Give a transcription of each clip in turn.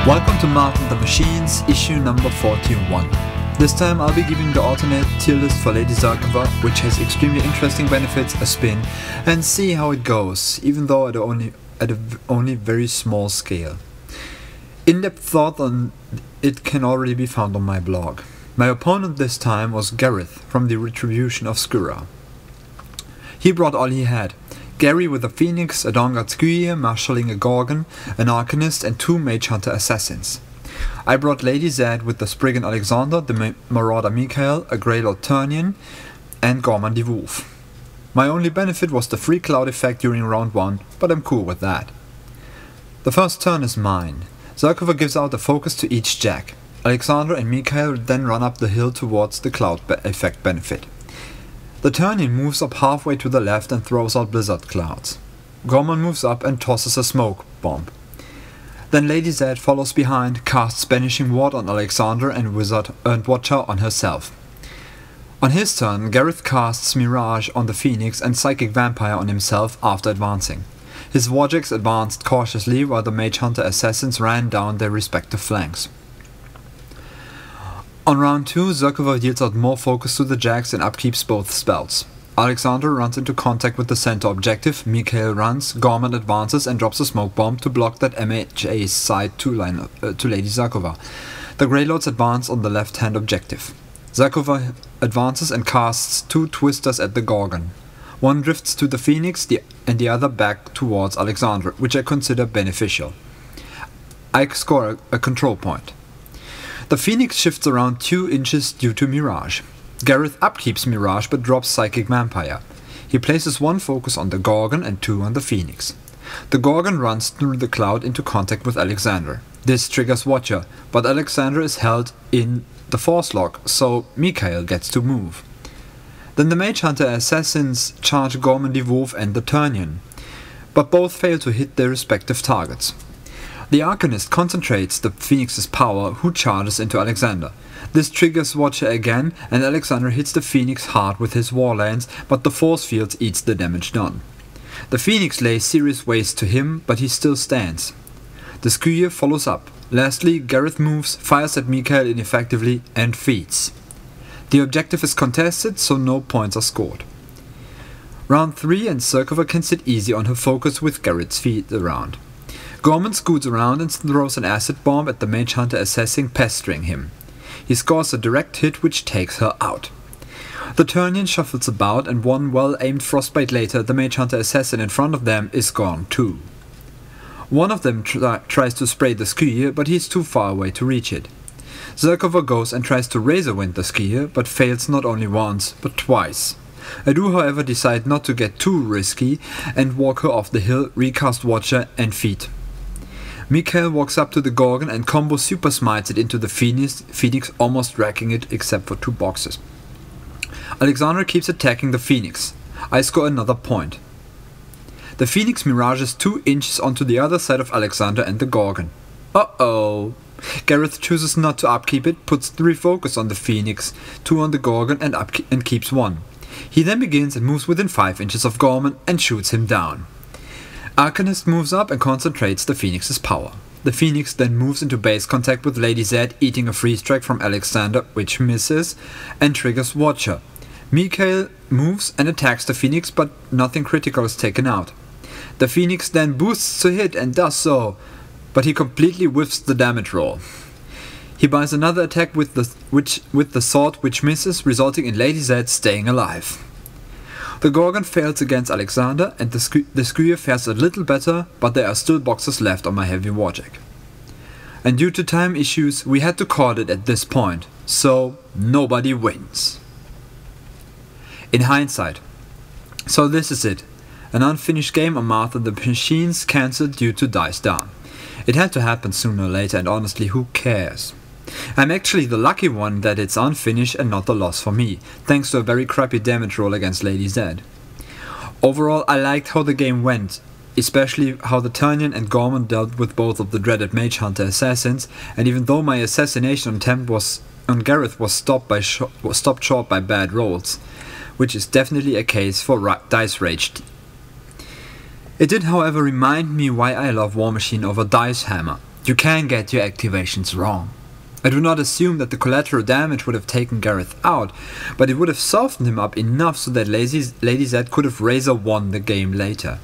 Welcome to Marth and the Machines, issue number 41. This time I'll be giving the alternate tier list for Lady Zerkova, which has extremely interesting benefits, a spin, and see how it goes, even though at only very small scale. In-depth thought on it can already be found on my blog. My opponent this time was Garryth from the Retribution of Skura. He brought all he had. Garryth with a Phoenix, a Dawnguard Skyr, marshalling a Gorgon, an Arcanist and 2 Mage Hunter Assassins. I brought Lady Zed with the Spriggan Alexander, the Marauder Mikhail, a Greylord Turnian, and Gorman the Wolf. My only benefit was the free cloud effect during round 1, but I'm cool with that. The first turn is mine. Zerkova gives out a focus to each jack. Alexander and Mikhail then run up the hill towards the cloud effect benefit. The Turnian moves up halfway to the left and throws out blizzard clouds. Gorman moves up and tosses a smoke bomb. Then Lady Zed follows behind, casts Banishing Ward on Alexander and Watcher on herself. On his turn, Garryth casts Mirage on the Phoenix and Psychic Vampire on himself after advancing. His Warjacks advanced cautiously while the Mage Hunter Assassins ran down their respective flanks. On round 2, Zerkova deals out more focus to the jacks and upkeeps both spells. Alexander runs into contact with the center objective, Mikhail runs, Gorman advances and drops a smoke bomb to block that MHA's side 2 line to Lady Zerkova. The Greylords advance on the left-hand objective. Zerkova advances and casts 2 Twisters at the Gorgon. One drifts to the Phoenix and the other back towards Alexander, which I consider beneficial. I score a control point. The Phoenix shifts around 2 inches due to Mirage. Garryth upkeeps Mirage but drops Psychic Vampire. He places 1 focus on the Gorgon and 2 on the Phoenix. The Gorgon runs through the cloud into contact with Alexander. This triggers Watcher, but Alexander is held in the Force Lock, so Mikhail gets to move. Then the Mage Hunter Assassins charge Gorman the Wolf and the Turnian, but both fail to hit their respective targets. The Arcanist concentrates the Phoenix's power, who charges into Alexander. This triggers Watcher again, and Alexander hits the Phoenix hard with his Warlands, but the force field eats the damage done. The Phoenix lays serious waste to him, but he still stands. The Skyr follows up. Lastly, Garryth moves, fires at Mikhail ineffectively, and feeds. The objective is contested, so no points are scored. Round 3 and Zerkova can sit easy on her focus with Garryth's feet around. Gorman scoots around and throws an acid bomb at the Mage Hunter Assassin, pestering him. He scores a direct hit which takes her out. The Turnian shuffles about, and one well-aimed frostbite later, the Mage Hunter Assassin in front of them is gone too. One of them tries to spray the Skyr, but he's too far away to reach it. Zerkova goes and tries to Razor Wind the Skyr, but fails not only once, but twice. I do however decide not to get too risky and walk her off the hill, recast Watcher and feed. Mikhail walks up to the Gorgon and combo super smites it into the Phoenix, almost wrecking it except for 2 boxes. Alexander keeps attacking the Phoenix. I score another point. The Phoenix mirages 2 inches onto the other side of Alexander and the Gorgon. Uh-oh. Garryth chooses not to upkeep it, puts 3 focus on the Phoenix, 2 on the Gorgon and keeps 1. He then begins and moves within 5 inches of Gorman and shoots him down. Arcanist moves up and concentrates the Phoenix's power. The Phoenix then moves into base contact with Lady Zed, eating a freeze strike from Alexander, which misses, and triggers Watcher. Mikhail moves and attacks the Phoenix, but nothing critical is taken out. The Phoenix then boosts to hit and does so, but he completely whiffs the damage roll. He buys another attack with the sword, which misses, resulting in Lady Zed staying alive. The Gorgon fails against Alexander, and the Skyr fares a little better, but there are still boxes left on my heavy Warjack. And due to time issues, we had to call it at this point, so nobody wins. In hindsight. So this is it. An unfinished game on Marth and the Machines cancelled due to dice down. It had to happen sooner or later, and honestly, who cares? I'm actually the lucky one that it's unfinished and not a loss for me, thanks to a very crappy damage roll against Lady Zed. Overall, I liked how the game went, especially how the Turnian and Gorman dealt with both of the dreaded Mage Hunter Assassins, and even though my assassination attempt on Garryth was stopped short by bad rolls, which is definitely a case for Dice Rage. It did however remind me why I love War Machine over Dice Hammer. You can get your activations wrong. I do not assume that the collateral damage would have taken Garryth out, but it would have softened him up enough so that Lady Z could have Razor won the game later.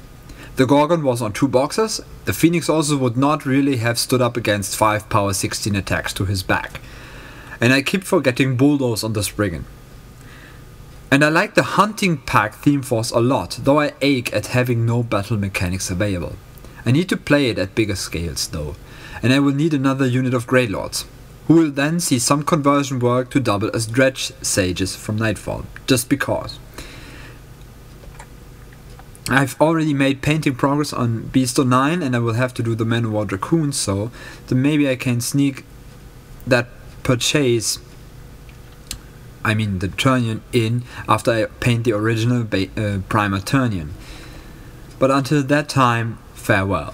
The Gorgon was on 2 boxes, the Phoenix also would not really have stood up against 5 power 16 attacks to his back. And I keep forgetting Bulldoze on the Spriggan. And I like the Hunting Pack theme force a lot, though I ache at having no battle mechanics available. I need to play it at bigger scales though, and I will need another unit of Grey Lords, who will then see some conversion work to double as Dredge Sages from Nightfall, just because. I've already made painting progress on Beast 09 and I will have to do the Manowar Dracoon, so then maybe I can sneak that purchase, I mean the Turnian, in after I paint the original Primer Turnian. But until that time, farewell.